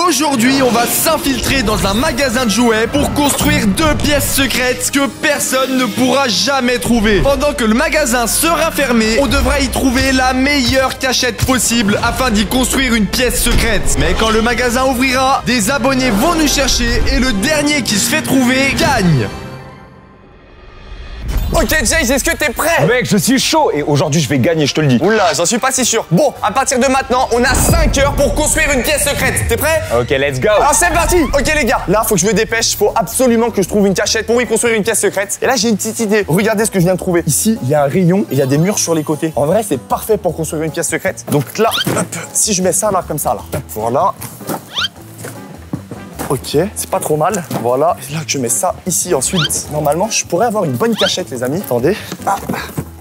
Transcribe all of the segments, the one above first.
Aujourd'hui, on va s'infiltrer dans un magasin de jouets pour construire 2 pièces secrètes que personne ne pourra jamais trouver. Pendant que le magasin sera fermé, on devra y trouver la meilleure cachette possible afin d'y construire une pièce secrète. Mais quand le magasin ouvrira, des abonnés vont nous chercher et le dernier qui se fait trouver gagne. Ok Jay, est-ce que t'es prêt? Mec, je suis chaud et aujourd'hui je vais gagner, je te le dis. Oula, j'en suis pas si sûr. Bon, à partir de maintenant, on a 5 heures pour construire une pièce secrète. T'es prêt? Ok, let's go. Alors c'est parti. Ok les gars, là faut que je me dépêche. Faut absolument que je trouve une cachette pour y construire une pièce secrète. Et là j'ai une petite idée. Regardez ce que je viens de trouver. Ici, il y a un rayon et il y a des murs sur les côtés. En vrai, c'est parfait pour construire une pièce secrète. Donc là, hop, si je mets ça là, comme ça là, hop, voilà. Ok, c'est pas trop mal. Voilà, et là je mets ça ici ensuite. Normalement, je pourrais avoir une bonne cachette, les amis. Attendez. Ah.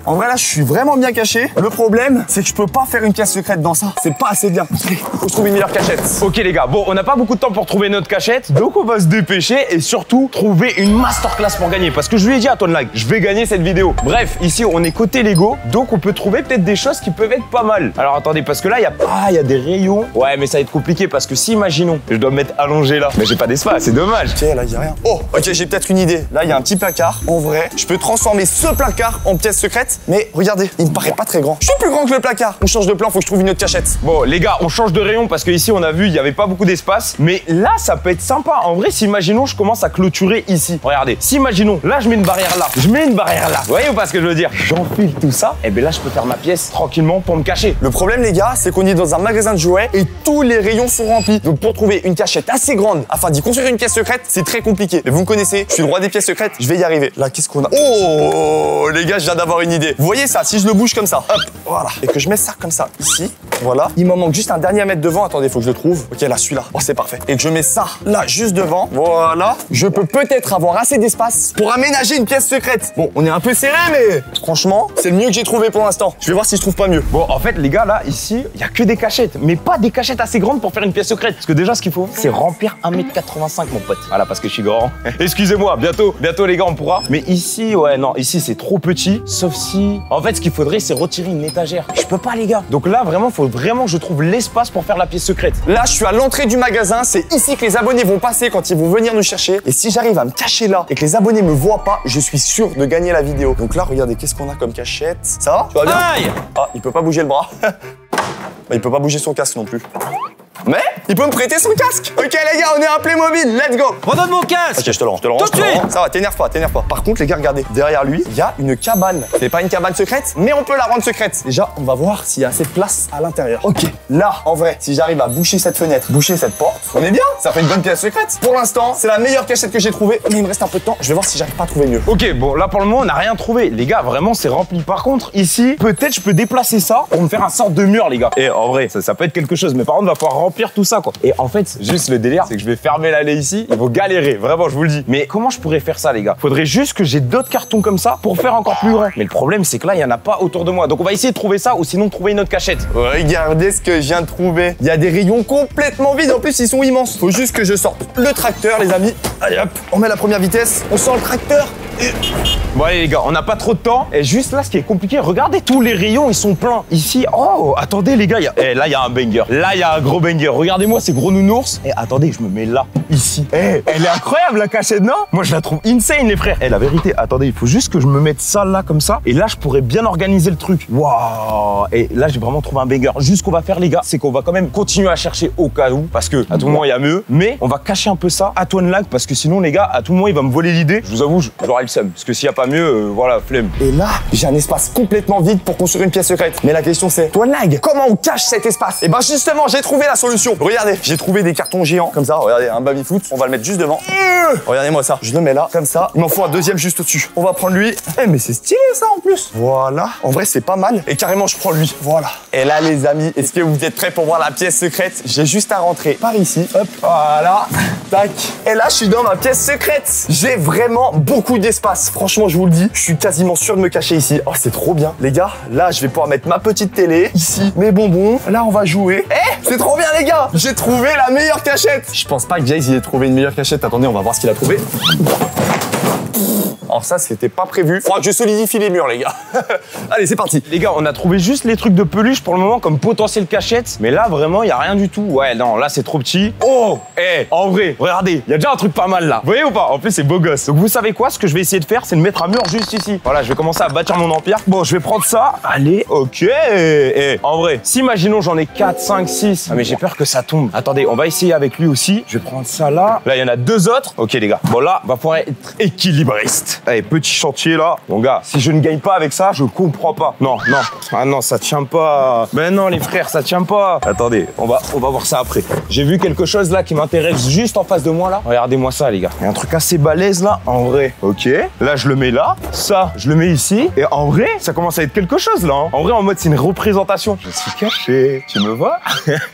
En vrai, là, je suis vraiment bien caché. Le problème, c'est que je peux pas faire une pièce secrète dans ça. C'est pas assez bien. Allez, faut que je trouve une meilleure cachette. Ok les gars, bon, on n'a pas beaucoup de temps pour trouver notre cachette, donc on va se dépêcher et surtout trouver une masterclass pour gagner. Parce que je lui ai dit à Tonlag, je vais gagner cette vidéo. Bref, ici on est côté Lego, donc on peut trouver peut-être des choses qui peuvent être pas mal. Alors attendez, parce que là, il y a des rayons. Ouais, mais ça va être compliqué parce que si, imaginons, je dois me mettre allongé là, mais j'ai pas d'espace, c'est dommage. Ok, là, il y a rien. Oh, ok, j'ai peut-être une idée. Là, il y a un petit placard. En vrai, je peux transformer ce placard en pièce secrète, mais regardez, il me paraît pas très grand. Je suis plus grand que le placard. On change de plan, faut que je trouve une autre cachette. Bon, les gars, on change de rayon parce que ici on a vu, il y avait pas beaucoup d'espace. Mais là, ça peut être sympa. En vrai, si imaginons, je commence à clôturer ici. Regardez, si imaginons, là, je mets une barrière là, je mets une barrière là. Vous voyez ou pas ce que je veux dire? J'enfile tout ça, et bien là, je peux faire ma pièce tranquillement pour me cacher. Le problème, les gars, c'est qu'on est dans un magasin de jouets et tous les rayons sont remplis. Donc, pour trouver une cachette assez grande afin d'y construire une pièce secrète, c'est très compliqué. Mais vous me connaissez, je suis le roi des pièces secrètes, je vais y arriver. Là, qu'est-ce qu'on a? Oh, les gars, je viens d'avoir une idée. Vous voyez ça? Si je le bouge comme ça, hop, voilà. Et que je mets ça comme ça, ici, voilà. Il m'en manque juste un dernier à mettre devant. Attendez, faut que je le trouve. Ok, là, celui-là. Oh, c'est parfait. Et que je mets ça là, juste devant. Voilà. Je peux peut-être avoir assez d'espace pour aménager une pièce secrète. Bon, on est un peu serré, mais franchement, c'est le mieux que j'ai trouvé pour l'instant. Je vais voir si je trouve pas mieux. Bon, en fait, les gars, là, ici, il y a que des cachettes, mais pas des cachettes assez grandes pour faire une pièce secrète. Parce que déjà, ce qu'il faut, c'est remplir 1m85, mon pote. Voilà, parce que je suis grand. Excusez-moi, bientôt, les gars, on pourra. Mais ici, ouais, non, ici, c'est trop petit. Sauf si, en fait, ce qu'il faudrait, c'est retirer une étagère. Je peux pas, les gars. Donc là, vraiment, faut vraiment que je trouve l'espace pour faire la pièce secrète. Là, je suis à l'entrée du magasin. C'est ici que les abonnés vont passer quand ils vont venir nous chercher. Et si j'arrive à me cacher là et que les abonnés me voient pas, je suis sûr de gagner la vidéo. Donc là, regardez, qu'est-ce qu'on a comme cachette? Ça va? Tu vas bien? Aïe! Ah, il peut pas bouger le bras. Bah, il peut pas bouger son casque non plus. Mais il peut me prêter son casque. Ok les gars, on est à Playmobil, let's go. Redonne mon casque. Ok, je te le rends, je te le rends. Tout de suite. Ça va, t'énerve pas. Par contre les gars, regardez, derrière lui, il y a une cabane. C'est pas une cabane secrète, mais on peut la rendre secrète. Déjà, on va voir s'il y a assez de place à l'intérieur. Ok, là, en vrai, si j'arrive à boucher cette fenêtre, boucher cette porte, on est bien. Ça fait une bonne pièce secrète. Pour l'instant, c'est la meilleure cachette que j'ai trouvée, mais il me reste un peu de temps. Je vais voir si j'arrive pas à trouver mieux. Ok, bon, là pour le moment, on n'a rien trouvé. Les gars, vraiment, c'est rempli. Par contre, ici, peut-être je peux déplacer ça pour me faire un sorte de mur, les gars. Et en vrai, ça peut être quelque chose. Mais par contre, il va falloir remplir tout ça, quoi. Et en fait, juste le délire, c'est que je vais fermer l'allée ici. Ils vont galérer, vraiment, je vous le dis. Mais comment je pourrais faire ça, les gars? Faudrait juste que j'ai d'autres cartons comme ça pour faire encore plus grand. Mais le problème, c'est que là, il y en a pas autour de moi. Donc on va essayer de trouver ça ou sinon trouver une autre cachette. Regardez ce que je viens de trouver. Il y a des rayons complètement vides. En plus, ils sont immenses. Faut juste que je sorte le tracteur, les amis. Allez hop, on met la première vitesse. On sort le tracteur. Bon allez les gars, on n'a pas trop de temps. Et juste là, ce qui est compliqué, regardez, tous les rayons, ils sont pleins. Ici, oh, attendez les gars, là, il y a un banger. Là, il y a un gros banger. Regardez-moi ces gros nounours. Et attendez, je me mets là, ici. Elle est incroyable la cachette, non? Moi, je la trouve insane, les frères. La vérité, attendez, il faut juste que je me mette ça là, comme ça. Et là, je pourrais bien organiser le truc. Waouh! Et là, j'ai vraiment trouvé un banger. Juste ce qu'on va faire, les gars, c'est qu'on va quand même continuer à chercher au cas où. Parce que, à tout moment, il y a mieux. Mais on va cacher un peu ça à Tonlag. Parce que sinon, les gars, à tout moment, il va me voler l'idée. Je vous avoue, j'aurai le seum. Parce que s'il n'y a pas mieux, voilà, flemme. Et là, j'ai un espace complètement vide pour construire une pièce secrète. Mais la question c'est, Tonlag, comment on cache cet espace? Et ben justement, j'ai trouvé la solution. Regardez, j'ai trouvé des cartons géants comme ça. Regardez, un baby-foot. On va le mettre juste devant. Regardez-moi ça. Je le mets là, comme ça. Il m'en faut un deuxième juste au-dessus. On va prendre lui. Mais c'est stylé ça en plus. Voilà. En vrai, c'est pas mal. Et carrément, je prends lui. Voilà. Et là, les amis, est-ce que vous êtes prêts pour voir la pièce secrète? J'ai juste à rentrer par ici. Hop. Voilà. Tac. Et là, je suis dans ma pièce secrète. J'ai vraiment beaucoup d'espace. Franchement, je vous le dis, je suis quasiment sûr de me cacher ici. Oh, c'est trop bien. Les gars, là, je vais pouvoir mettre ma petite télé. Ici, mes bonbons. Là, on va jouer. C'est trop bien, les gars. J'ai trouvé la meilleure cachette. Je pense pas que Jay ait trouvé une meilleure cachette. Attendez, on va voir ce qu'il a trouvé. Alors ça, c'était pas prévu. Faudra que je solidifie les murs, les gars. Allez, c'est parti. Les gars, on a trouvé juste les trucs de peluche pour le moment comme potentiel cachette. Mais là, vraiment, il y a rien du tout. Ouais, non, là, c'est trop petit. Oh, en vrai, regardez, il y a déjà un truc pas mal là. Vous voyez ou pas? En plus, c'est beau gosse. Donc, vous savez quoi? Ce que je vais essayer de faire, c'est de mettre un mur juste ici. Voilà, je vais commencer à bâtir mon empire. Bon, je vais prendre ça. Allez, ok. En vrai, si imaginons j'en ai 4, 5, 6. Ah, mais j'ai peur que ça tombe. Attendez, on va essayer avec lui aussi. Je vais prendre ça là. Là, il y en a 2 autres. Ok, les gars. Bon, là, on va pouvoir être équilibriste. Allez, petit chantier là. Mon gars, si je ne gagne pas avec ça, je comprends pas. Non, non. Ah non, ça tient pas. Mais non, les frères, ça tient pas. Attendez, on va voir ça après. J'ai vu quelque chose là qui m'intéresse juste en face de moi là. Regardez-moi ça, les gars. Il y a un truc assez balèze là. En vrai, ok. Là, je le mets là. Ça, je le mets ici. Et en vrai, ça commence à être quelque chose là. Hein. En vrai, en mode, c'est une représentation. Je suis caché. Tu me vois?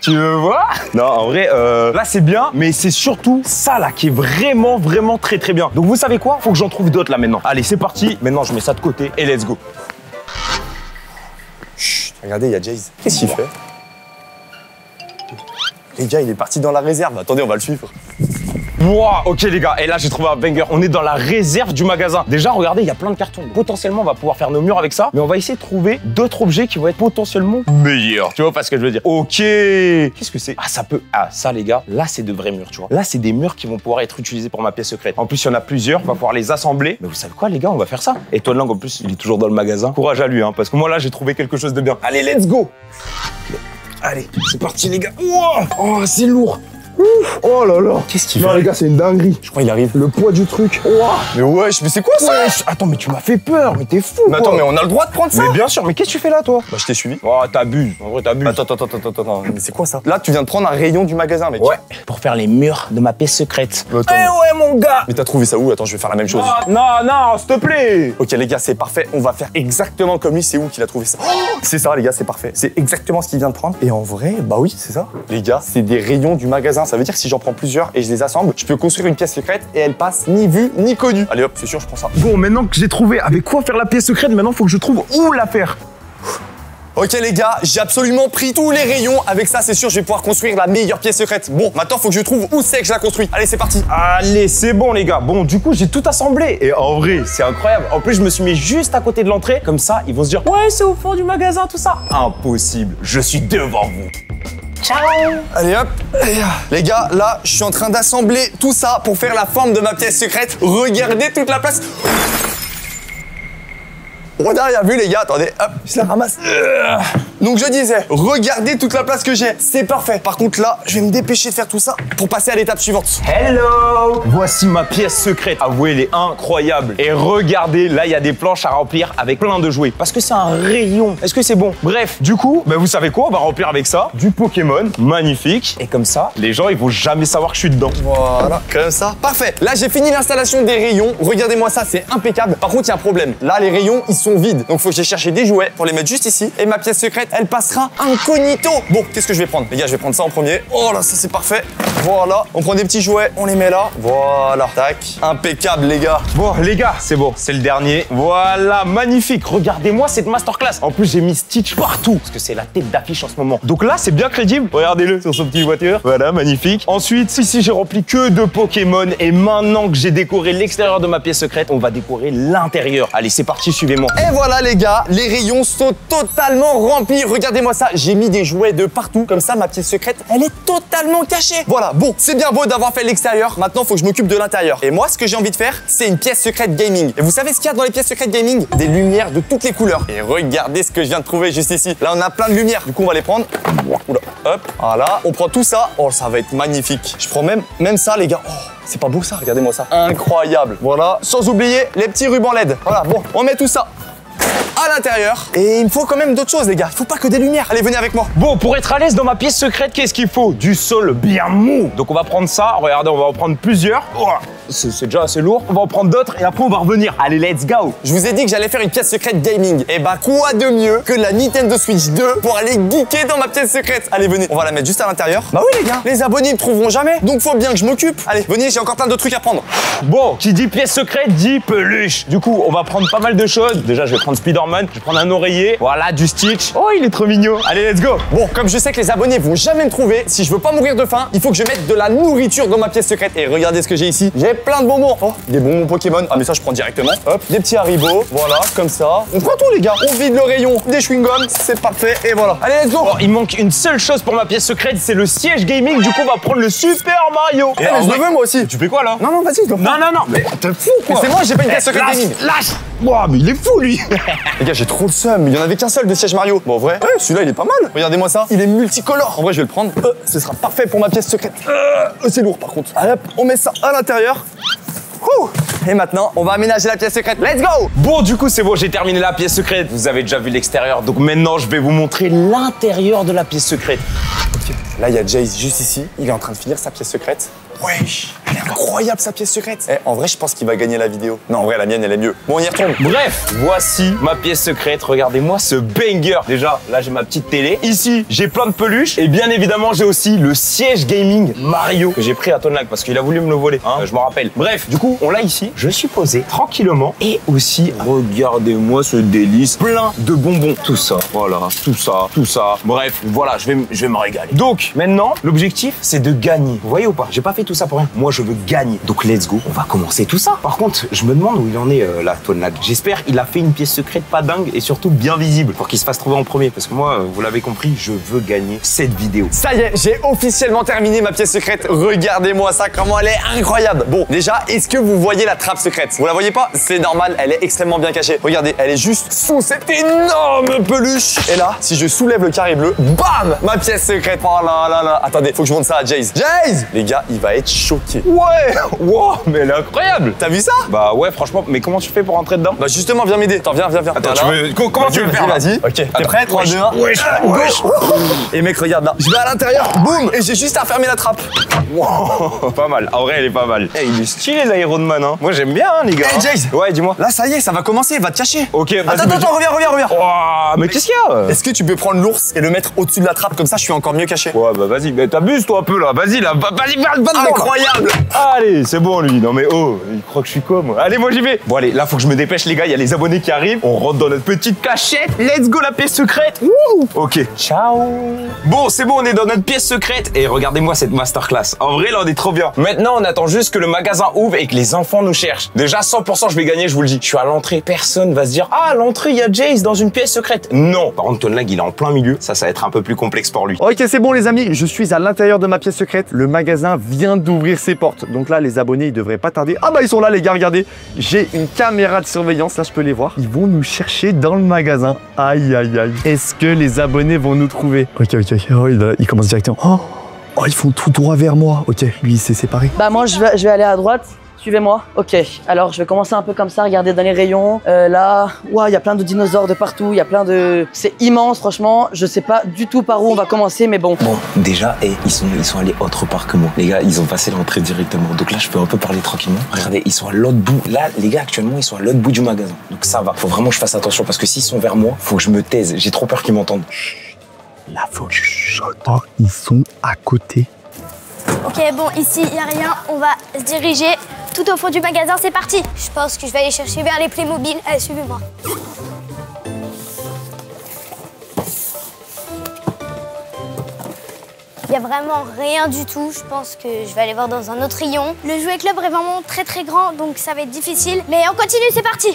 Tu me vois? Non, en vrai, là, c'est bien. Mais c'est surtout ça là qui est vraiment, vraiment très, très bien. Donc, vous savez quoi? Faut que j'en trouve d'autres là maintenant. Allez, c'est parti. Maintenant, je mets ça de côté et let's go. Chut, regardez, il y a Jace. Qu'est-ce qu'il fait? Les gars, il est parti dans la réserve. Attendez, on va le suivre. Wow, ok les gars, et là j'ai trouvé un banger. On est dans la réserve du magasin. Déjà, regardez, il y a plein de cartons. Potentiellement, on va pouvoir faire nos murs avec ça, mais on va essayer de trouver d'autres objets qui vont être potentiellement meilleurs. Tu vois pas ce que je veux dire? Ok. Qu'est-ce que c'est? Ah, ça peut. Ah, ça les gars, là c'est de vrais murs, tu vois. Là, c'est des murs qui vont pouvoir être utilisés pour ma pièce secrète. En plus, il y en a plusieurs, on va pouvoir les assembler. Mais vous savez quoi les gars, on va faire ça. Et Toad Lang, en plus, il est toujours dans le magasin. Courage à lui, hein, parce que moi là, j'ai trouvé quelque chose de bien. Allez, let's go. Allez, c'est parti les gars. Wow. Oh, c'est lourd. Ouf. Oh là là. Qu'est-ce qu'il fait? fait? Les gars, c'est une dinguerie. Je crois qu'il arrive. Le poids du truc. Wow. Mais wesh, mais c'est quoi ça? Wesh. Attends, mais tu m'as fait peur. Mais t'es fou. Mais attends, mais on a le droit de prendre ça? Mais bien sûr, mais qu'est-ce que tu fais là, toi? Bah, je t'ai suivi. Oh, t'abuses. En vrai, t'abuses. Attends. Mais c'est quoi ça? Là, tu viens de prendre un rayon du magasin, mec. Ouais. Pour faire les murs de ma pièce secrète. Attends, ouais, mon gars. mais t'as trouvé ça où? Attends, je vais faire la même chose. Non, s'il te plaît. Ok, les gars, c'est parfait. On va faire exactement comme lui. C'est où qu'il a trouvé ça? Oh, c'est ça, les gars, c'est parfait. C'est exactement ce qu'il vient de prendre. Et en vrai, bah oui, c'est ça. Les gars, c'est des rayons du magasin. Ça veut dire que si j'en prends plusieurs et je les assemble, je peux construire une pièce secrète et elle passe ni vue ni connue. Allez hop, c'est sûr, je prends ça. Bon, maintenant que j'ai trouvé avec quoi faire la pièce secrète, maintenant faut que je trouve où la faire. Ok les gars, j'ai absolument pris tous les rayons. Avec ça, c'est sûr, je vais pouvoir construire la meilleure pièce secrète. Bon, maintenant, faut que je trouve où c'est que je la construis. Allez, c'est parti. Allez, c'est bon les gars. Bon, du coup, j'ai tout assemblé. Et en vrai, c'est incroyable. En plus, je me suis mis juste à côté de l'entrée. Comme ça, ils vont se dire, ouais, c'est au fond du magasin, tout ça. Impossible. Je suis devant vous. Ciao. Allez hop. Les gars, là, je suis en train d'assembler tout ça pour faire la forme de ma pièce secrète. Regardez toute la place. On a rien vu les gars, attendez, hop, je la ramasse. Donc je disais, regardez toute la place que j'ai, c'est parfait. Par contre là, je vais me dépêcher de faire tout ça pour passer à l'étape suivante. Hello. Voici ma pièce secrète. Avouez, elle est incroyable. Et regardez, là, il y a des planches à remplir avec plein de jouets. Parce que c'est un rayon. Est-ce que c'est bon? Bref, du coup, bah, vous savez quoi? On va remplir avec ça du Pokémon. Magnifique. Et comme ça, les gens, ils vont jamais savoir que je suis dedans. Voilà, comme ça. Parfait. Là, j'ai fini l'installation des rayons. Regardez-moi ça, c'est impeccable. Par contre, il y a un problème. Là, les rayons, ils sont vides. Donc, faut que j'ai cherché des jouets pour les mettre juste ici. Et ma pièce secrète, elle passera incognito. Bon, qu'est-ce que je vais prendre? Les gars, je vais prendre ça en premier. Oh là, ça, c'est parfait. Voilà. On prend des petits jouets, on les met là. Voilà. Tac. Impeccable, les gars. Bon, les gars, c'est bon. C'est le dernier. Voilà, magnifique. Regardez-moi cette masterclass. En plus, j'ai mis Stitch partout. Parce que c'est la tête d'affiche en ce moment. Donc là, c'est bien crédible. Regardez-le sur son petit voiture. Voilà, magnifique. Ensuite, ici, j'ai rempli que de Pokémon. Et maintenant que j'ai décoré l'extérieur de ma pièce secrète, on va décorer l'intérieur. Allez, c'est parti, suivez-moi. Et voilà les gars, les rayons sont totalement remplis. Regardez-moi ça, j'ai mis des jouets de partout. Comme ça, ma pièce secrète, elle est totalement cachée. Voilà, bon, c'est bien beau d'avoir fait l'extérieur. Maintenant, faut que je m'occupe de l'intérieur. Et moi, ce que j'ai envie de faire, c'est une pièce secrète gaming. Et vous savez ce qu'il y a dans les pièces secrètes gaming? Des lumières de toutes les couleurs. Et regardez ce que je viens de trouver juste ici. Là, on a plein de lumières. Du coup, on va les prendre. Oula, hop, voilà. On prend tout ça. Oh, ça va être magnifique. Je prends même ça, les gars. Oh. C'est pas beau ça, regardez-moi ça. Incroyable. Voilà, sans oublier les petits rubans LED. Voilà, bon, on met tout ça à l'intérieur. Et il me faut quand même d'autres choses, les gars. Il faut pas que des lumières. Allez, venez avec moi. Bon, pour être à l'aise dans ma pièce secrète, qu'est-ce qu'il faut? Du sol bien mou. Donc on va prendre ça. Regardez, on va en prendre plusieurs. Oh, c'est déjà assez lourd. On va en prendre d'autres et après on va revenir. Allez, let's go. Je vous ai dit que j'allais faire une pièce secrète gaming. Et bah quoi de mieux que la Nintendo Switch 2 pour aller geeker dans ma pièce secrète. Allez, venez. On va la mettre juste à l'intérieur. Bah oui, les gars. Les abonnés ne trouveront jamais. Donc faut bien que je m'occupe. Allez, venez, j'ai encore plein de trucs à prendre. Bon, qui dit pièce secrète dit peluche. Du coup, on va prendre pas mal de choses. Déjà, je vais prendre Spider-Man. Je vais prendre un oreiller. Voilà, du Stitch. Oh, il est trop mignon. Allez, let's go. Bon, comme je sais que les abonnés vont jamais me trouver, si je veux pas mourir de faim, il faut que je mette de la nourriture dans ma pièce secrète. Et regardez ce que j'ai ici. J'ai et plein de bonbons. Oh, des bonbons Pokémon. Ah mais ça je prends directement. Hop, des petits Haribo. Voilà, comme ça. On prend tout les gars. On vide le rayon des chewing-gums. C'est parfait et voilà. Allez, let's go. Bon, il manque une seule chose pour ma pièce secrète, c'est le siège gaming. Du coup, on va prendre le Super Mario. Mais je le veux moi aussi. Tu fais quoi là? Non, non, vas-y, je le prends. Non, mais t'es fou quoi. C'est moi, j'ai pas une pièce secrète gaming. Lâche. Wow, mais il est fou lui. Les gars, j'ai trop le seum. Il y en avait qu'un seul de siège Mario. Bon, en vrai, ouais, celui-là, il est pas mal. Regardez-moi ça. Il est multicolore. En vrai, je vais le prendre. Ce sera parfait pour ma pièce secrète. C'est lourd par contre. Allez, hop, on met ça à l'intérieur. Et maintenant, on va aménager la pièce secrète. Let's go! Bon, du coup, c'est bon, j'ai terminé la pièce secrète. Vous avez déjà vu l'extérieur, donc maintenant, je vais vous montrer l'intérieur de la pièce secrète. Ok. Là, il y a Jace juste ici. Il est en train de finir sa pièce secrète. Wesh, elle est incroyable sa pièce secrète. Eh, en vrai, je pense qu'il va gagner la vidéo. Non, en vrai, la mienne, elle est mieux. Bon, on y retourne. Bref, voici ma pièce secrète. Regardez-moi ce banger. Déjà, là, j'ai ma petite télé. Ici, j'ai plein de peluches. Et bien évidemment, j'ai aussi le siège gaming Mario que j'ai pris à Tonlag parce qu'il a voulu me le voler. Hein, je m'en rappelle. Bref, du coup, on l'a ici. Je suis posé tranquillement. Et aussi, regardez-moi ce délice. Plein de bonbons. Tout ça, voilà. Tout ça, tout ça. Bref, voilà, je vais me régaler. Donc, maintenant, l'objectif, c'est de gagner. Vous voyez ou pas? J'ai pas fait tout ça pour rien. Moi, je veux gagner. Donc, let's go. On va commencer tout ça. Par contre, je me demande où il en est, là, Tonlag. J'espère qu'il a fait une pièce secrète pas dingue et surtout bien visible pour qu'il se fasse trouver en premier. Parce que moi, vous l'avez compris, je veux gagner cette vidéo. Ça y est, j'ai officiellement terminé ma pièce secrète. Regardez-moi ça, comment elle est incroyable. Bon, déjà, est-ce que vous voyez la trappe secrète? Vous la voyez pas? C'est normal, elle est extrêmement bien cachée. Regardez, elle est juste sous cette énorme peluche. Et là, si je soulève le carré bleu, bam, ma pièce secrète. Oh là là là. Attendez, faut que je montre ça à Jace. Jace! Les gars, il va être choqué. Ouais! Wow, mais elle est incroyable! T'as vu ça? Bah ouais, franchement, mais comment tu fais pour rentrer dedans? Bah justement, viens m'aider. Attends, viens. Attends, comment tu veux faire? Vas-y. Ok, t'es prêt? 3, 2, 1. Wesh. Et mec, regarde là. Je vais à l'intérieur, boum! Et j'ai juste à fermer la trappe. Wow, pas mal. En vrai, elle est pas mal. Hey, il est stylé l'Iron Man, hein. Moi, j'aime bien, hein, les gars. Hey, Jace! Ouais, dis-moi. Là, ça y est, ça va commencer, va te cacher. Ok, vas-y. Attends, reviens. Wow, mais qu'est-ce qu'il y a? Est-ce que tu peux prendre l'ours et le mettre au-dessus de la trappe? Comme ça, je suis encore mieux caché. Ouais, bah vas-y, mais t'abuses toi un peu là. Vas-y, là, vas-y, va dedans. Incroyable! Allez, c'est bon lui. Non mais oh, il croit que je suis quoi moi? Allez, moi j'y vais. Bon allez, là faut que je me dépêche les gars, il y a les abonnés qui arrivent. On rentre dans notre petite cachette. Let's go la pièce secrète. Wouh! Ok. Ciao. Bon, c'est bon, on est dans notre pièce secrète et regardez-moi cette masterclass. En vrai, là on est trop bien. Maintenant, on attend juste que le magasin ouvre et que les enfants nous cherchent. Déjà 100% je vais gagner, je vous le dis. Je suis à l'entrée, personne va se dire "Ah, à l'entrée, il y a Jace dans une pièce secrète." Non. Par contre, Tonlag, il est en plein milieu. Ça va être un peu plus complexe pour lui. Ok, c'est bon les amis, je suis à l'intérieur de ma pièce secrète. Le magasin vient d'ouvrir ses portes. Donc là, les abonnés, ils devraient pas tarder. Ah bah ils sont là les gars, regardez. J'ai une caméra de surveillance, là je peux les voir. Ils vont nous chercher dans le magasin. Aïe aïe aïe. Est-ce que les abonnés vont nous trouver? Ok. Oh, il commence directement. Oh, ils font tout droit vers moi. Ok, lui il s'est séparé. Bah moi je vais aller à droite. Suivez-moi. Ok, alors je vais commencer un peu comme ça, regardez dans les rayons. Là, il y a plein de dinosaures de partout, il y a plein de... C'est immense franchement, je sais pas du tout par où on va commencer, mais bon. Bon, déjà, ils sont allés autre part que moi. Les gars, ils ont passé l'entrée directement. Donc là, je peux un peu parler tranquillement. Regardez, ils sont à l'autre bout. Là, les gars, actuellement, ils sont à l'autre bout du magasin. Donc ça va. Faut vraiment que je fasse attention parce que s'ils sont vers moi, faut que je me taise. J'ai trop peur qu'ils m'entendent. Là, faut que je chuchote. Oh, ils sont à côté. Ok, bon, ici, il n'y a rien. On va se diriger tout au fond du magasin. C'est parti. Je pense que je vais aller chercher vers les Playmobil. Allez, suivez-moi. Il n'y a vraiment rien du tout. Je pense que je vais aller voir dans un autre rayon. Le jouet club est vraiment très très grand, donc ça va être difficile. Mais on continue, c'est parti.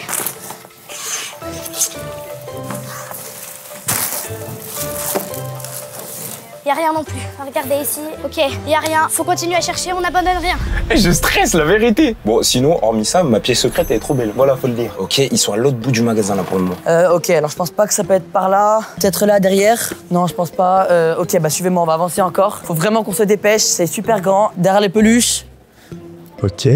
Il n'y a rien non plus. Regardez ici. Ok, il n'y a rien. Faut continuer à chercher, on n'abandonne rien. Je stresse, la vérité. Bon, sinon, hormis ça, ma pièce secrète, elle est trop belle. Voilà, faut le dire. Ok, ils sont à l'autre bout du magasin, là, pour le moment. Ok, alors je pense pas que ça peut être par là. Peut-être là, derrière. Non, je pense pas. Ok, bah suivez-moi, on va avancer encore. Faut vraiment qu'on se dépêche, c'est super grand. Derrière les peluches. Ok,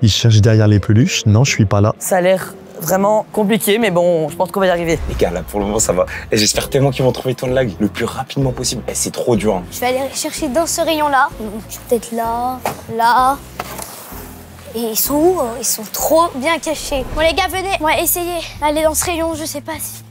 ils cherchent derrière les peluches. Non, je suis pas là. Ça a l'air vraiment compliqué, mais bon, je pense qu'on va y arriver. Les gars, là, pour le moment, ça va. Et j'espère tellement qu'ils vont trouver Tonlag le plus rapidement possible. Et c'est trop dur. Hein. Je vais aller chercher dans ce rayon-là. Peut-être là, là. Et ils sont où? Ils sont trop bien cachés. Bon, les gars, venez. On va essayer d'aller dans ce rayon, je sais pas si...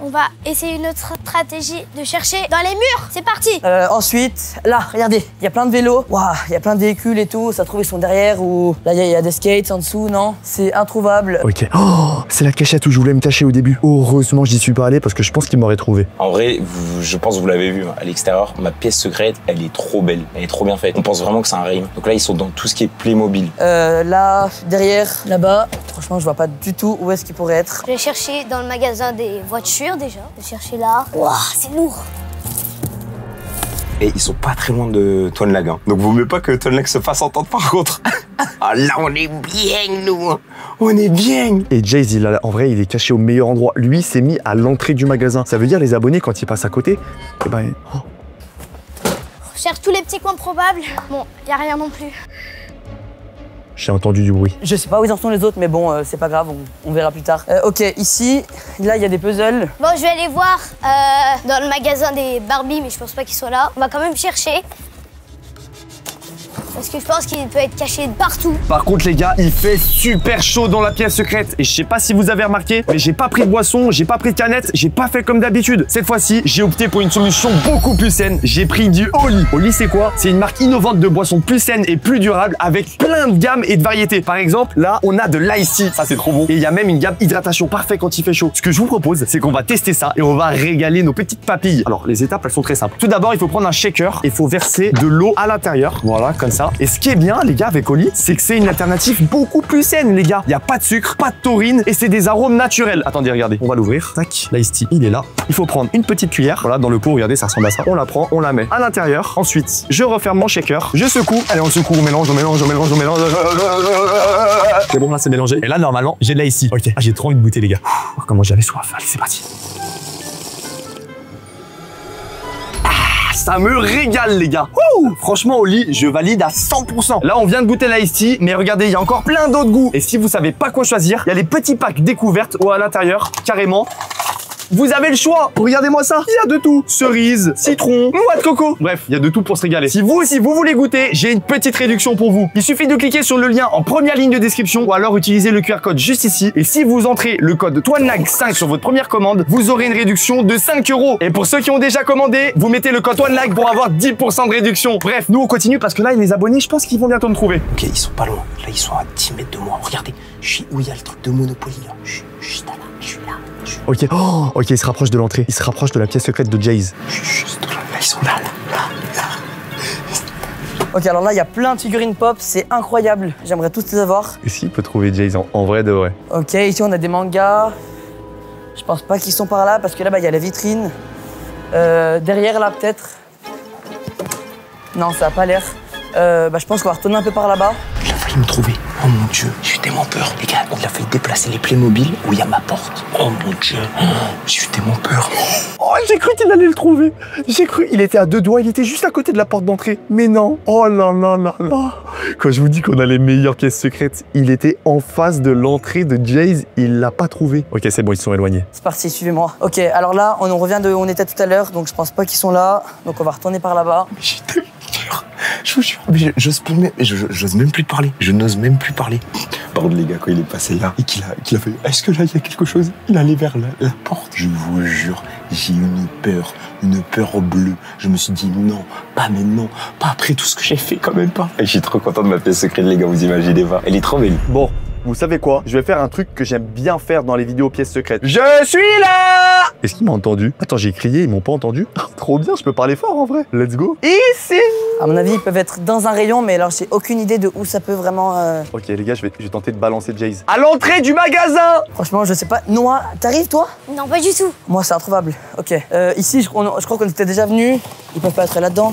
on va essayer une autre stratégie de chercher dans les murs. C'est parti. Ensuite, là, regardez, il y a plein de vélos. Waouh, il y a plein de véhicules et tout. Ça se trouve, ils sont derrière ou là, il y a des skates en dessous, non? C'est introuvable. Ok. Oh, c'est la cachette où je voulais me cacher au début. Heureusement, j'y suis pas allé parce que je pense qu'il m'aurait trouvé. En vrai, je pense que vous l'avez vu à l'extérieur, ma pièce secrète, elle est trop belle, elle est trop bien faite. On pense vraiment que c'est un rime. Donc là, ils sont dans tout ce qui est Playmobil. Là, derrière, là-bas, franchement, je vois pas du tout où est-ce qu'il pourrait être. Je vais chercher dans le magasin des voitures déjà. Je vais chercher là. Waouh, c'est lourd. Et ils sont pas très loin de Toonlag. Hein. Donc vaut mieux pas que Toonlag se fasse entendre par contre. Ah là, on est bien, nous. On est bien. Et Jayz, en vrai, il est caché au meilleur endroit. Lui, s'est mis à l'entrée du magasin. Ça veut dire les abonnés, quand ils passent à côté, eh ben... Oh. Je cherche tous les petits coins probables. Bon, y a rien non plus. J'ai entendu du bruit. Je sais pas où ils en sont les autres, mais bon, c'est pas grave, on verra plus tard. Ok, ici, là, il y a des puzzles. Bon, je vais aller voir dans le magasin des Barbie, mais je pense pas qu'ils soient là. On va quand même chercher. Parce que je pense qu'il peut être caché de partout. Par contre, les gars, il fait super chaud dans la pièce secrète. Et je sais pas si vous avez remarqué, mais j'ai pas pris de boisson, j'ai pas pris de canette, j'ai pas fait comme d'habitude. Cette fois-ci, j'ai opté pour une solution beaucoup plus saine. J'ai pris du Oli. Oli, c'est quoi? C'est une marque innovante de boissons plus saines et plus durables avec plein de gammes et de variétés. Par exemple, là, on a de l'ice tea. Ça, c'est trop bon. Et il y a même une gamme hydratation parfait quand il fait chaud. Ce que je vous propose, c'est qu'on va tester ça et on va régaler nos petites papilles. Alors, les étapes, elles sont très simples. Tout d'abord, il faut prendre un shaker et il faut verser de l'eau à l'intérieur. Voilà, comme ça. Et ce qui est bien, les gars, avec Oli, c'est que c'est une alternative beaucoup plus saine, les gars. Il n'y a pas de sucre, pas de taurine et c'est des arômes naturels. Attendez, regardez. On va l'ouvrir. Tac. L'ice tea, il est là. Il faut prendre une petite cuillère. Voilà, dans le pot, regardez, ça ressemble à ça. On la prend, on la met à l'intérieur. Ensuite, je referme mon shaker. Je secoue. Allez, on secoue, on mélange, on mélange, on mélange, on mélange. C'est bon, là, c'est mélangé. Et là, normalement, j'ai de l'ice tea. Ok. Ah, j'ai trop envie de goûter, les gars. Oh, comment j'avais soif. Allez, c'est parti. Ça me régale, les gars. Ouh, franchement, Oli, je valide à 100%. Là, on vient de goûter l'ice tea, mais regardez, il y a encore plein d'autres goûts. Et si vous savez pas quoi choisir, il y a les petits packs découvertes ou à l'intérieur, carrément. Vous avez le choix. Regardez-moi ça. Il y a de tout. Cerise, citron, noix de coco. Bref, il y a de tout pour se régaler. Si vous aussi, vous voulez goûter, j'ai une petite réduction pour vous. Il suffit de cliquer sur le lien en première ligne de description ou alors utiliser le QR code juste ici. Et si vous entrez le code TOANLAG5 sur votre première commande, vous aurez une réduction de 5 €. Et pour ceux qui ont déjà commandé, vous mettez le code TOANLAG pour avoir 10% de réduction. Bref, nous on continue parce que là, les abonnés, je pense qu'ils vont bientôt me trouver. Ok, ils sont pas loin. Là, ils sont à 10 mètres de moi. Regardez, je suis où il y a le truc de Monopoly là. Je suis juste là. Je suis là. Ok, oh, ok, il se rapproche de l'entrée. Il se rapproche de la pièce secrète de Jayz. Je suis juste là. Là, ils sont là. Ok, alors là, il y a plein de figurines pop, c'est incroyable. J'aimerais tous les avoir. Et s'il peut trouver Jayz en vrai de vrai? Ok, ici, on a des mangas. Je pense pas qu'ils sont par là parce que là-bas, il y a la vitrine. Derrière, là, peut-être. Non, ça a pas l'air. Je pense qu'on va retourner un peu par là-bas. Il a failli me trouver. Oh mon Dieu, j'ai eu tellement peur. Les gars, il a failli déplacer les Playmobil où il y a ma porte. Oh mon Dieu, j'ai eu tellement peur. Oh, j'ai cru qu'il allait le trouver. J'ai cru, il était à 2 doigts, il était juste à côté de la porte d'entrée. Mais non. Oh là là là là. Quand je vous dis qu'on a les meilleures pièces secrètes, il était en face de l'entrée de Jayz, il l'a pas trouvé. Ok, c'est bon, ils sont éloignés. C'est parti, suivez-moi. Ok, alors là, on revient de où on était tout à l'heure, donc je pense pas qu'ils sont là. Donc on va retourner par là-bas. J'ai tellement peur. Je vous jure, mais j'ose même plus te parler. Je n'ose même plus parler. Pardon les gars, quand il est passé là et qu'il a fait « Est-ce que là, il y a quelque chose ?» Il allait vers la porte. Je vous jure, j'ai eu une peur bleue. Je me suis dit « Non, pas maintenant, pas après tout ce que j'ai fait, quand même pas. » Et je suis trop content de ma pièce secrète, les gars, vous imaginez pas. Elle est trop belle. Bon, vous savez quoi? Je vais faire un truc que j'aime bien faire dans les vidéos pièces secrètes. Je suis là! Est-ce qu'ils m'ont entendu? Attends, j'ai crié, ils m'ont pas entendu? Trop bien, je peux parler fort en vrai. Let's go. Ici! À mon avis, ils peuvent être dans un rayon, mais alors j'ai aucune idée de où ça peut vraiment... Ok les gars, je vais tenter de balancer Jayz. À l'entrée du magasin! Franchement, je sais pas. Noah, t'arrives toi? Non, pas du tout. Moi, c'est introuvable. Ok. Ici, je crois qu'on était déjà venus. Ils peuvent pas être là-dedans.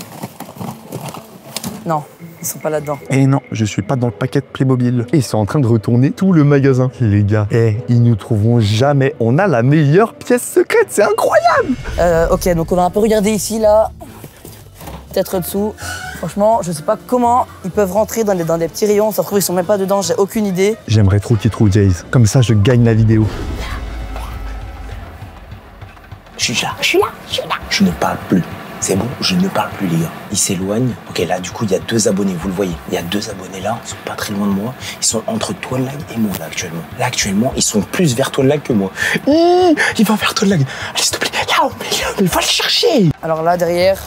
Non, ils sont pas là-dedans. Eh non, je suis pas dans le paquet de Playmobil. Et ils sont en train de retourner tout le magasin. Les gars, ils nous trouveront jamais. On a la meilleure pièce secrète, c'est incroyable! Ok, donc on va un peu regarder ici, là. Peut-être dessous. Franchement, je sais pas comment ils peuvent rentrer dans des petits rayons. Ça se trouve, ils sont même pas dedans, j'ai aucune idée. J'aimerais trop qu'ils trouvent Jayz. Comme ça, je gagne la vidéo. Je suis là. Je ne parle plus. C'est bon, je ne parle plus, les gars. Il s'éloigne. Ok, là, du coup, il y a 2 abonnés, vous le voyez. Il y a 2 abonnés là, ils sont pas très loin de moi. Ils sont entre Toile Lag et moi, là, actuellement. Là, actuellement, ils sont plus vers Toile Lag que moi. Il va vers Toile Lag. Allez, s'il te plaît, là, mais va le chercher. Alors là, derrière...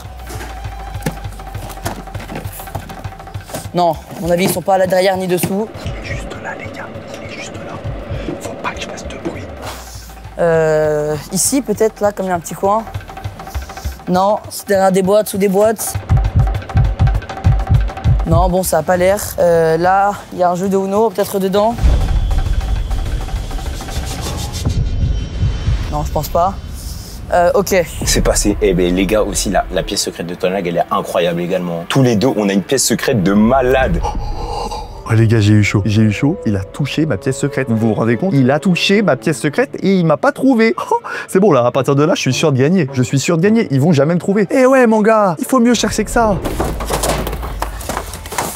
Non, à mon avis, ils sont pas là derrière ni dessous. Il est juste là, les gars. Il est juste là. Faut pas que je fasse de bruit. Ici, peut-être, là, comme il y a un petit coin. Non, c'est derrière des boîtes, sous des boîtes. Non, bon, ça a pas l'air. Là, il y a un jeu de Uno, peut-être dedans. Non, je pense pas. Ok. C'est passé. Eh ben les gars aussi, la pièce secrète de Toile Lag, elle est incroyable également. Tous les deux, on a une pièce secrète de malade. Oh les gars, j'ai eu chaud. J'ai eu chaud. Il a touché ma pièce secrète. Vous vous rendez compte? Il a touché ma pièce secrète et il m'a pas trouvé. Oh, c'est bon là, à partir de là, je suis sûr de gagner. Je suis sûr de gagner. Ils vont jamais me trouver. Eh ouais, mon gars, il faut mieux chercher que ça.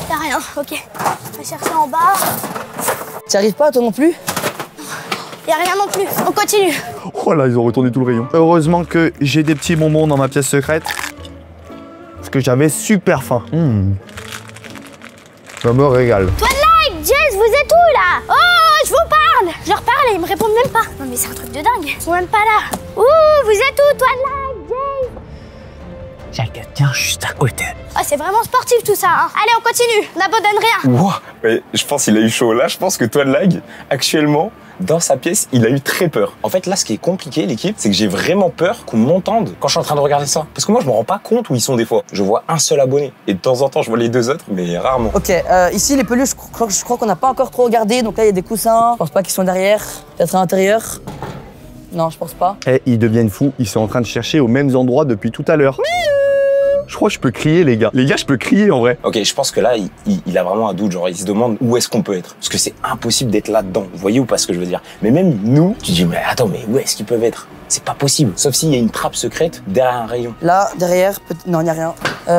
Y'a rien, ok. On va chercher en bas. T'y arrives pas, toi non plus? Y'a rien non plus, on continue. Oh là, ils ont retourné tout le rayon. Heureusement que j'ai des petits bonbons dans ma pièce secrète. Parce que j'avais super faim. Ça me régale. Toile Lag, Jace, vous êtes où là? Oh, je vous parle. Je leur parle et ils me répondent même pas. Non mais c'est un truc de dingue, ils sont même pas là. Ouh, vous êtes où, Toile Lag, Jace? J'ai quelqu'un juste à côté. Ah, c'est vraiment sportif tout ça, hein. Allez, on continue, on n'abandonne rien. Wow. Mais je pense qu'il a eu chaud. Là, je pense que Toile Lag, actuellement, dans sa pièce, il a eu très peur. En fait, là, ce qui est compliqué, l'équipe, c'est que j'ai vraiment peur qu'on m'entende quand je suis en train de regarder ça. Parce que moi, je me rends pas compte où ils sont des fois. Je vois un seul abonné. Et de temps en temps, je vois les 2 autres, mais rarement. Ok, ici, les peluches, je crois qu'on n'a pas encore trop regardé. Donc là, il y a des coussins. Je pense pas qu'ils sont derrière. Peut-être à l'intérieur. Non, je pense pas. Eh, ils deviennent fous. Ils sont en train de chercher aux mêmes endroits depuis tout à l'heure. Je crois que je peux crier, les gars. Les gars, je peux crier en vrai. Ok, je pense que là, il a vraiment un doute. Genre, il se demande où est-ce qu'on peut être. Parce que c'est impossible d'être là-dedans. Vous voyez ou pas ce que je veux dire? Mais même nous, tu dis, mais attends, mais où est-ce qu'ils peuvent être? C'est pas possible. Sauf s'il y a une trappe secrète derrière un rayon. Là, derrière, non, il n'y a rien.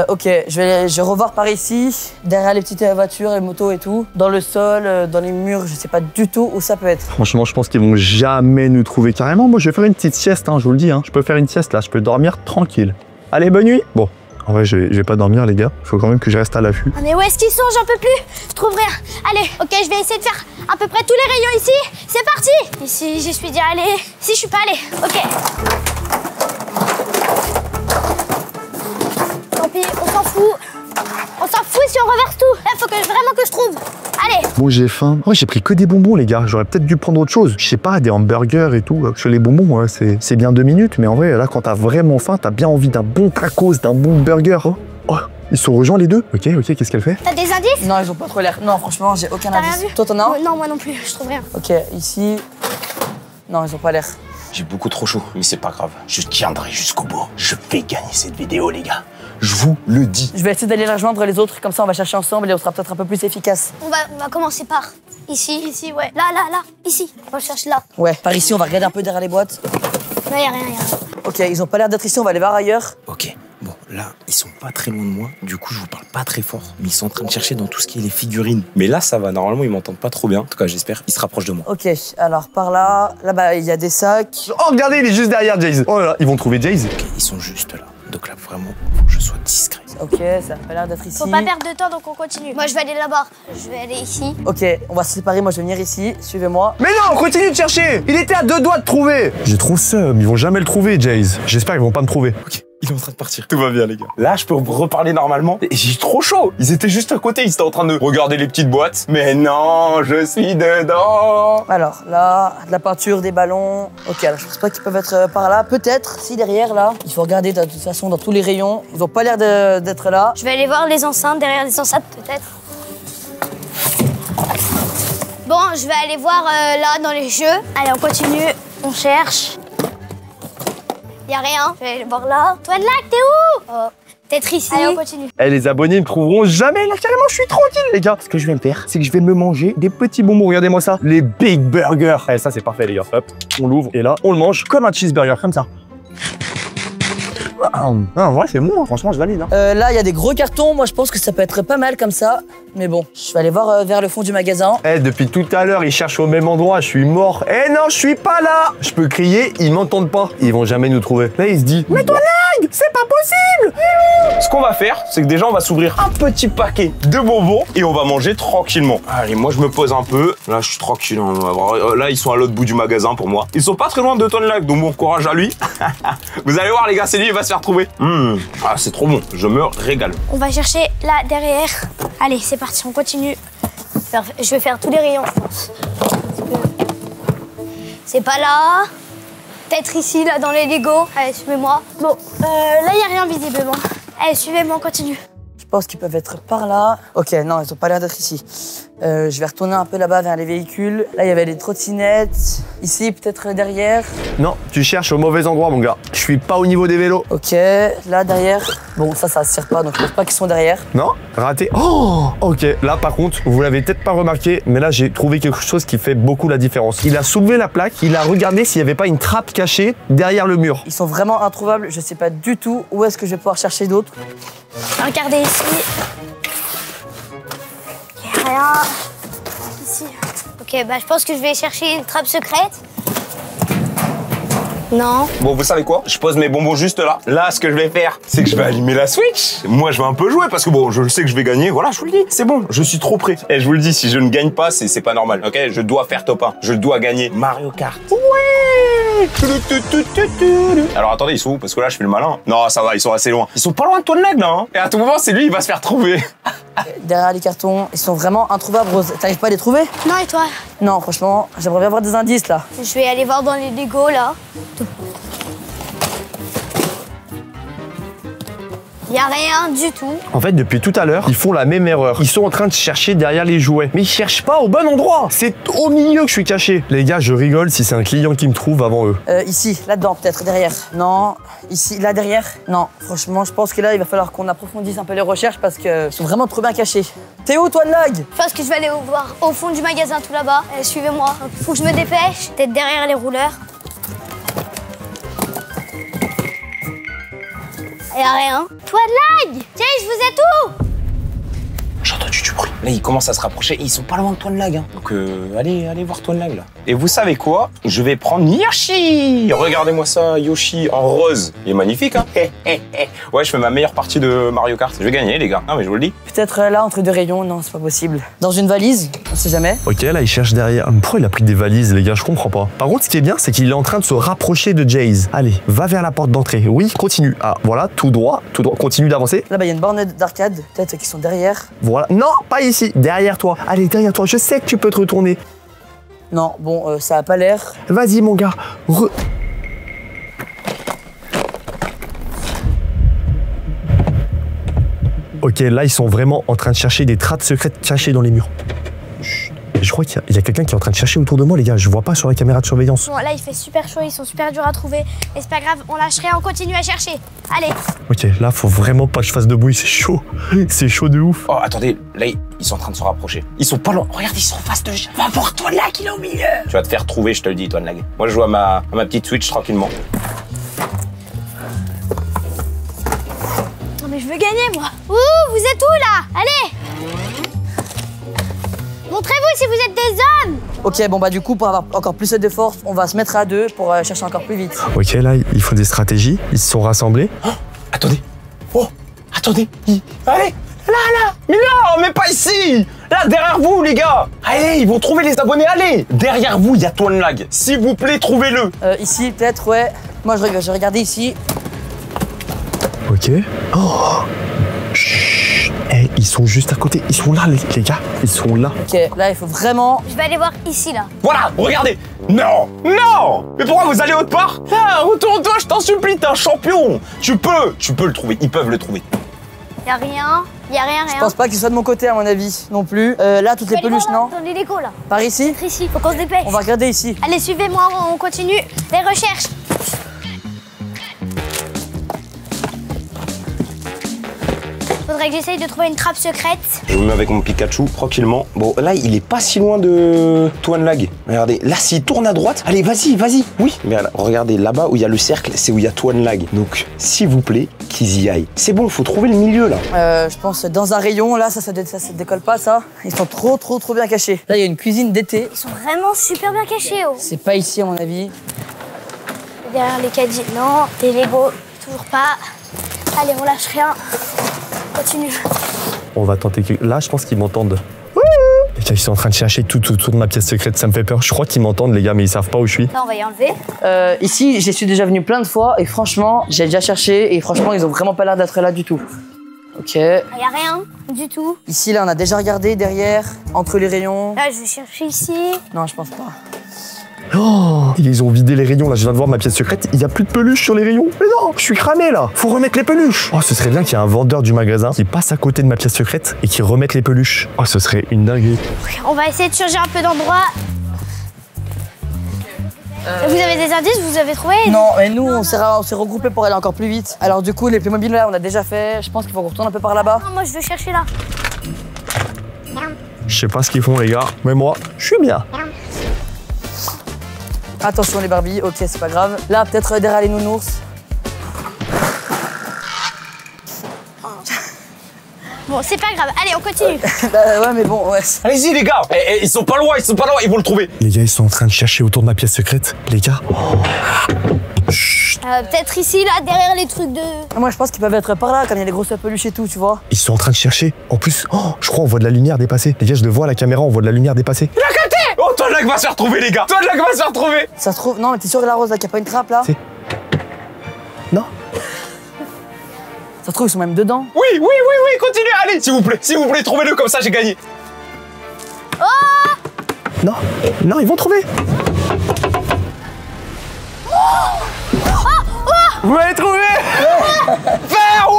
Ok, je vais revoir par ici, derrière les petites voitures, les motos et tout. Dans le sol, dans les murs, je sais pas du tout où ça peut être. Franchement, je pense qu'ils vont jamais nous trouver carrément. Moi, je vais faire une petite sieste, hein, je vous le dis. Hein. Je peux faire une sieste là, je peux dormir tranquille. Allez, bonne nuit. Bon, en vrai, je vais pas dormir, les gars. Il faut quand même que je reste à l'affût. Ah, mais où est-ce qu'ils sont? J'en peux plus. Je trouve rien. Allez, ok, je vais essayer de faire à peu près tous les rayons ici. C'est parti. Ici, j'y suis déjà allée. Si, je suis pas allée. Ok. Tant pis, on s'en fout. On s'en fout si on reverse tout. Là, faut vraiment que je trouve. Allez. Bon, j'ai faim. Ouais, j'ai pris que des bonbons, les gars. J'aurais peut-être dû prendre autre chose. Je sais pas, des hamburgers et tout. Sur les bonbons, ouais, c'est bien 2 minutes. Mais en vrai, là, quand t'as vraiment faim, t'as bien envie d'un bon tacos, d'un bon burger. Oh, ils sont rejoints les deux. Ok, qu'est-ce qu'elle fait? T'as des indices? Non, ils ont pas trop l'air. Non, franchement, j'ai aucun T'as rien indice. vu? Toi, t'en as un? Non, moi non plus. Je trouve rien. Ok, ici. Non, ils ont pas l'air. J'ai beaucoup trop chaud, mais c'est pas grave. Je tiendrai jusqu'au bout. Je vais gagner cette vidéo, les gars. Je vous le dis. Je vais essayer d'aller rejoindre les autres, comme ça on va chercher ensemble et on sera peut-être un peu plus efficace. On va commencer par ici, ouais. Là, ici. On cherche là. Ouais, par ici, on va regarder un peu derrière les boîtes. Non, y'a rien. Ok, ils ont pas l'air d'être ici, on va aller voir ailleurs. Ok, bon, là, ils sont pas très loin de moi. Du coup, je vous parle pas très fort. Mais ils sont en train de chercher dans tout ce qui est les figurines. Mais là, ça va. Normalement, ils m'entendent pas trop bien. En tout cas, j'espère. Ils se rapprochent de moi. Ok, alors par là, là-bas, il y a des sacs. Oh, regardez, il est juste derrière Jace. Oh là là, ils vont trouver Jace. Ok, ils sont juste là. Donc là, vraiment, faut que je sois discret. Ok, ça a pas l'air d'être ici. Faut pas perdre de temps, donc on continue. Moi, je vais aller là-bas. Je vais aller ici. Ok, on va se séparer, moi je vais venir ici, suivez-moi. Mais non, continue de chercher. Il était à 2 doigts de trouver. J'ai trop seum, ils vont jamais le trouver, Jace. J'espère qu'ils vont pas me trouver. Ok, il est en train de partir. Tout va bien, les gars. Là, je peux reparler normalement. Et j'ai trop chaud. Ils étaient juste à côté. Ils étaient en train de regarder les petites boîtes. Mais non, je suis dedans. Alors là, de la peinture, des ballons. Ok, alors je pense pas qu'ils peuvent être par là. Peut-être, si derrière là. Il faut regarder de toute façon dans tous les rayons. Ils ont pas l'air d'être là. Je vais aller voir les enceintes, derrière les enceintes peut-être. Bon, je vais aller voir là dans les jeux. Allez, on continue, on cherche. Y'a rien. Je vais aller voir là. Toile Lag, t'es où? Oh, peut-être ici. Allez, on continue. Eh, les abonnés ne trouveront jamais. Là, carrément, je suis tranquille, les gars. Ce que je vais me faire, c'est que je vais me manger des petits bonbons. Regardez-moi ça. Les Big Burgers. Eh, ça, c'est parfait, les gars. Hop, on l'ouvre et là, on le mange comme un cheeseburger, comme ça. En vrai, c'est bon, franchement, je valide. Là, il y a des gros cartons. Moi, je pense que ça peut être pas mal comme ça. Mais bon, je vais aller voir vers le fond du magasin. Eh, depuis tout à l'heure, ils cherchent au même endroit, je suis mort. Eh non, je suis pas là. Je peux crier, ils m'entendent pas. Ils vont jamais nous trouver. Là, il se dit, mais toi, lag, c'est pas possible. Ce qu'on va faire, c'est que déjà, on va s'ouvrir un petit paquet de bonbons et on va manger tranquillement. Allez, moi, je me pose un peu. Là, je suis tranquille. Hein. Là, ils sont à l'autre bout du magasin pour moi. Ils sont pas très loin de Toon Lag, donc bon courage à lui. Vous allez voir, les gars, c'est lui, il va se faire trouver. Ah, c'est trop bon. Je me régale. On va chercher là derrière. Allez, c'est parti, on continue. Je vais faire tous les rayons, je pense. C'est pas là. Peut-être ici, là, dans les Lego. Allez, suivez-moi. Bon, là, il n'y a rien visiblement. Allez, suivez-moi, on continue. Je pense qu'ils peuvent être par là. Ok, non, ils ont pas l'air d'être ici. Je vais retourner un peu là-bas vers les véhicules. Là, il y avait les trottinettes. Ici, peut-être derrière. Non, tu cherches au mauvais endroit, mon gars. Je suis pas au niveau des vélos. Ok, là, derrière. Bon, ça se sert pas, donc je pense pas qu'ils sont derrière. Non, raté. Oh, ok. Là, par contre, vous l'avez peut-être pas remarqué, mais là, j'ai trouvé quelque chose qui fait beaucoup la différence. Il a soulevé la plaque, il a regardé s'il y avait pas une trappe cachée derrière le mur. Ils sont vraiment introuvables. Je sais pas du tout où est-ce que je vais pouvoir chercher d'autres. Regardez ici. Il n'y a rien. Ici. Ok, bah je pense que je vais chercher une trappe secrète. Non. Bon, vous savez quoi? Je pose mes bonbons juste là. Là, ce que je vais faire, c'est que je vais allumer la Switch. Moi, je vais un peu jouer parce que bon, je sais que je vais gagner. Voilà, je vous le dis. C'est bon, je suis trop prêt. Et je vous le dis, si je ne gagne pas, c'est pas normal. Ok, je dois faire top 1. Je dois gagner Mario Kart. Ouais. Alors attendez, ils sont où? Parce que là, je fais le malin. Non, ça va, ils sont assez loin. Ils sont pas loin de Toon Lag là. Hein. Et à tout moment, c'est lui, il va se faire trouver. Derrière les cartons, ils sont vraiment introuvables, Rose. T'arrives pas à les trouver? Non, et toi? Non, franchement, j'aimerais bien avoir des indices là. Je vais aller voir dans les Lego là. Il n'y a rien du tout. En fait, depuis tout à l'heure, ils font la même erreur. Ils sont en train de chercher derrière les jouets. Mais ils cherchent pas au bon endroit. C'est au milieu que je suis caché. Les gars, je rigole si c'est un client qui me trouve avant eux. Ici, là-dedans, peut-être, derrière. Non. Ici, là, derrière. Non. Franchement, je pense que là, il va falloir qu'on approfondisse un peu les recherches parce qu'ils sont vraiment trop bien cachés. T'es où, toi, de lag? Je pense que je vais aller voir au fond du magasin tout là-bas. Suivez-moi. Faut que je me dépêche. Peut-être derrière les rouleurs. Il n'y a rien. Toi de lag! Tiens, vous êtes où? J'ai entendu du bruit. Là, ils commencent à se rapprocher et ils sont pas loin de Toon Lag. Hein. Donc, allez voir Toon Lag là. Et vous savez quoi? Je vais prendre Yoshi. Regardez-moi ça, Yoshi en rose. Il est magnifique, hein? Ouais, je fais ma meilleure partie de Mario Kart. Je vais gagner, les gars. Non, mais je vous le dis. Peut-être là, entre deux rayons. Non, c'est pas possible. Dans une valise, on sait jamais. Ok, là, il cherche derrière. Pourquoi il a pris des valises, les gars? Je comprends pas. Par contre, ce qui est bien, c'est qu'il est en train de se rapprocher de Jayce. Allez, va vers la porte d'entrée. Oui, continue. Ah, voilà, tout droit. Continue d'avancer. Là, il y a une borne d'arcade. Peut-être qu'ils sont derrière. Voilà. Non, pas ici. Derrière toi. Allez, derrière toi. Je sais que tu peux te retourner. Non, bon, ça a pas l'air. Vas-y, mon gars. Ok, là, ils sont vraiment en train de chercher des trappes secrètes cachées dans les murs. Chut. Je crois qu'il y a quelqu'un qui est en train de chercher autour de moi, les gars. Je vois pas sur la caméra de surveillance. Bon, là, il fait super chaud. Ils sont super durs à trouver. Mais c'est pas grave, on lâche rien, on continue à chercher. Allez. Ok, là, faut vraiment pas que je fasse de bruit. C'est chaud. C'est chaud de ouf. Oh, attendez. Là, ils sont en train de se rapprocher. Ils sont pas loin. Regarde, ils sont en face de... Va voir Toon Lag, il est au milieu. Tu vas te faire trouver, je te le dis, Toon Lag. Moi, je joue à ma petite Switch tranquillement. Non, mais je veux gagner, moi. Ouh, vous êtes où, là? Allez. Montrez-vous si vous êtes des hommes. Ok, bon, bah du coup, pour avoir encore plus de force, on va se mettre à deux pour chercher encore plus vite. Ok, là, il faut des stratégies. Ils se sont rassemblés. Oh, attendez. Oh, attendez. Allez. Là. Mais non, mais pas ici. Là, derrière vous, les gars. Allez, ils vont trouver les abonnés. Allez. Derrière vous, il y a Toon Lag. S'il vous plaît, trouvez-le. Ici, peut-être, ouais. Moi, je vais regarder ici. Ok. Oh. Chut. Hey, ils sont juste à côté. Ils sont là, les gars. Ils sont là. Ok, là, il faut vraiment... Je vais aller voir ici, là. Voilà, regardez. Non. Mais pourquoi vous allez autre part? Là, retourne-toi, je t'en supplie, t'es un champion. Tu peux le trouver. Ils peuvent le trouver. Y a rien. Je pense pas qu'il soit de mon côté, à mon avis, non plus. Là, toutes les peluches, non? Dans les Lego, là. Par ici? Peut-être ici, faut qu'on se dépêche. On va regarder ici. Allez, suivez-moi, on continue les recherches. Faudrait faudrait que j'essaye de trouver une trappe secrète. Je me mets avec mon Pikachu tranquillement. Bon, là, il est pas si loin de Toanlag. Regardez, là, s'il tourne à droite, allez, vas-y, vas-y. Oui, mais là, regardez, là-bas où il y a le cercle, c'est où il y a Toanlag. Donc, s'il vous plaît, qu'ils y aillent. C'est bon, faut trouver le milieu, là. Je pense dans un rayon, là, ça se décolle pas, ça. Ils sont trop bien cachés. Là, il y a une cuisine d'été. Ils sont vraiment super bien cachés, oh. C'est pas ici, à mon avis. Derrière les caddies, non. Des Lego, toujours pas. Allez, on lâche rien. Continue. On va tenter que... Là, je pense qu'ils m'entendent. Les gars, ils sont en train de chercher tout autour de ma pièce secrète, ça me fait peur. Je crois qu'ils m'entendent, les gars, mais ils savent pas où je suis. Là, on va y enlever. Ici, j'y suis déjà venu plein de fois et franchement, j'ai déjà cherché et franchement, ils ont vraiment pas l'air d'être là du tout. Ok. Il y a rien du tout. Ici, là, on a déjà regardé derrière, entre les rayons. Là, je vais chercher ici. Non, je pense pas. Oh, ils ont vidé les rayons, là, je viens de voir ma pièce secrète, il y a plus de peluches sur les rayons. Mais non, je suis cramé, là. Faut remettre les peluches. Oh, ce serait bien qu'il y ait un vendeur du magasin qui passe à côté de ma pièce secrète et qui remette les peluches. Oh, ce serait une dinguerie. On va essayer de changer un peu d'endroit. Vous avez des indices? Vous avez trouvé? Non, mais nous, on s'est regroupés pour aller encore plus vite. Alors du coup, les Playmobil, là, on a déjà fait. Je pense qu'il faut qu'on retourne un peu par là-bas. Non, moi, je veux chercher là. Je sais pas ce qu'ils font, les gars, mais moi, je suis bien. Attention les Barbies, ok, c'est pas grave. Là, peut-être derrière les nounours. Bon, c'est pas grave. Allez, on continue. Bah, ouais, mais bon, ouais. Allez-y, les gars. Ils sont pas loin, ils vont le trouver. Les gars, ils sont en train de chercher autour de ma pièce secrète. Les gars. Chut. Peut-être ici, là, derrière les trucs de... Moi, je pense qu'ils peuvent être par là, comme il y a des grosses peluches et tout, tu vois. Ils sont en train de chercher. En plus, oh, je crois on voit de la lumière dépasser. Les gars, je le vois à la caméra, on voit de la lumière dépasser. Il a capté. Oh, Toanlag va se retrouver, les gars. Toanlag va se retrouver. Ça se trouve... Non, mais t'es sûr que la rose, là, qu'il n'y a pas une trappe, là? C'est- Non. Ça se trouve, ils sont même dedans. Oui, continuez, allez. S'il vous plaît, trouvez-le, comme ça, j'ai gagné. Non. Non, ils vont trouver. Vous m'avez trouvé. Faire oui.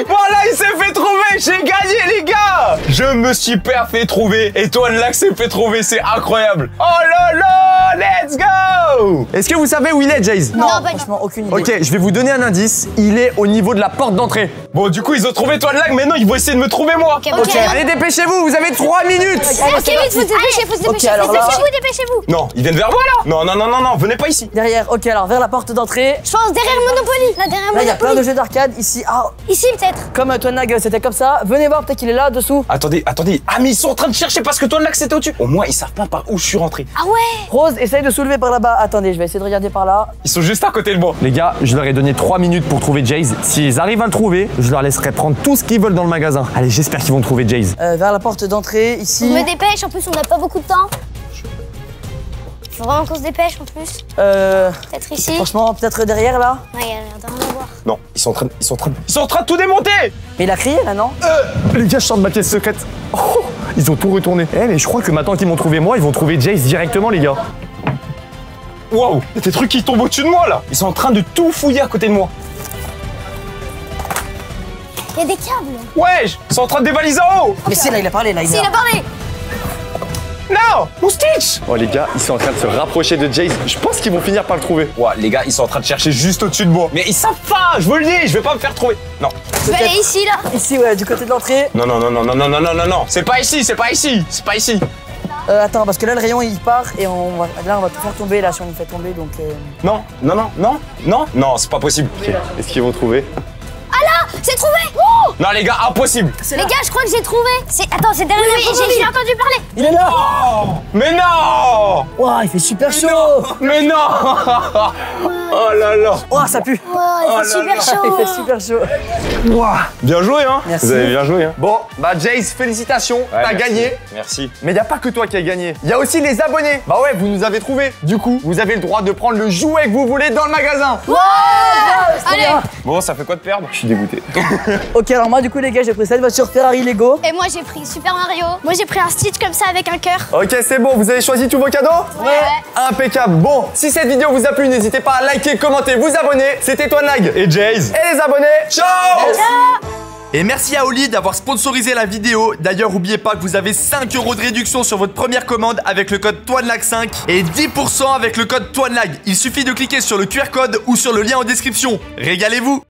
Voilà, il s'est fait trouver. J'ai gagné, les gars. Je me suis fait trouver. Et Toanlag s'est fait trouver, c'est incroyable. Oh là là, let's go. Est-ce que vous savez où il est, Jace? Non, pas du tout. Franchement, aucune idée. Ok, je vais vous donner un indice. Il est au niveau de la porte d'entrée. Bon, du coup, ils ont trouvé Toanlag, mais non, ils vont essayer de me trouver, moi. Ok. Allez, dépêcez-vous, vous avez 3 minutes. Ok, vite, faut se dépêcher, faut se dépêcher. alors là- Dépêchez-vous. Non, ils viennent vers moi, là. Non, venez pas ici. Derrière, ok, alors vers la porte d'entrée. Je pense derrière le Monopoly. Là, derrière Là, il y a plein de Monopoly. jeux d'arcade. Ici, ah, Ici, peut-être. comme Toanlag, c'était comme ça. Venez voir, peut-être qu'il est là, dessous. Attendez. Ah, mais ils sont en train de chercher parce que Toanlag, c'était au-dessus. Au moins, ils savent pas par où je suis rentré. Ah ouais. Rose, essaye de soulever par là-bas. Attendez, je vais essayer de regarder par là. Ils sont juste à côté de moi. Les gars, je leur ai donné 3 minutes pour trouver Jace. S'ils arrivent à le trouver, je leur laisserai prendre tout ce qu'ils veulent dans le magasin. Allez, j'espère qu'ils vont trouver Jace. Vers la porte d'entrée, ici. On me dépêche, en plus, on n'a pas beaucoup de temps. Faut vraiment qu'on se dépêche, en plus. Peut-être ici. Franchement, peut-être derrière là. Ouais, il y a l'air de rien à voir. Non, ils sont en train de tout démonter. Mais il a crié là, non? Les gars, je sors de ma pièce secrète. Oh, ils ont tout retourné. Eh, mais je crois que maintenant qu'ils m'ont trouvé moi, ils vont trouver Jace directement, les gars. Waouh, il y a des trucs qui tombent au-dessus de moi, là. Ils sont en train de tout fouiller à côté de moi. Il y a des câbles. Wesh, ils sont en train de dévaliser en haut. Mais si, là, il a parlé, là. Si, il a parlé. Non, mon Stitch. Oh, les gars, ils sont en train de se rapprocher de Jace. Je pense qu'ils vont finir par le trouver. Ouais, les gars, ils sont en train de chercher juste au-dessus de moi. Mais ils savent pas, je vous le dis, je vais pas me faire trouver. Non. Je vais aller ici, là. Ici, ouais, du côté de l'entrée. Non. C'est pas ici. Attends, parce que là, le rayon, il part et là, on va tout faire tomber, là, si on le fait tomber, donc... Non, c'est pas possible. Est-ce qu'ils vont trouver? C'est trouvé. Oh. Non, les gars, impossible. Les gars, je crois que j'ai trouvé. Attends, c'est derrière la porte. J'ai entendu parler. Il est là. Mais non. Ouah, il fait super chaud. Mais non. Oh là là. Ouah, ça pue. Oh, il fait super Il chaud. fait super chaud. Bien joué, hein. Merci. Vous avez bien joué, hein. Bon, bah Jace, félicitations, t'as merci. gagné. Merci. Mais y a pas que toi qui as gagné. Il y a aussi les abonnés. Bah ouais, vous nous avez trouvés. Du coup, vous avez le droit de prendre le jouet que vous voulez dans le magasin. Allez. Bon, ça fait quoi de perdre? Je suis dégoûté. Ok, alors moi, du coup, les gars, j'ai pris cette voiture Ferrari Lego. Et moi, j'ai pris Super Mario. Moi, j'ai pris un Stitch comme ça avec un cœur. Ok, c'est bon, vous avez choisi tous vos cadeaux? Ouais. Impeccable. Bon, si cette vidéo vous a plu, n'hésitez pas à liker, commenter, vous abonner. C'était Toanlag Et Jace. et les abonnés. Ciao. Et merci à Oli d'avoir sponsorisé la vidéo. D'ailleurs, n'oubliez pas que vous avez 5 € de réduction sur votre première commande avec le code Toanlag5 et 10% avec le code Toanlag. Il suffit de cliquer sur le QR code ou sur le lien en description. Régalez-vous!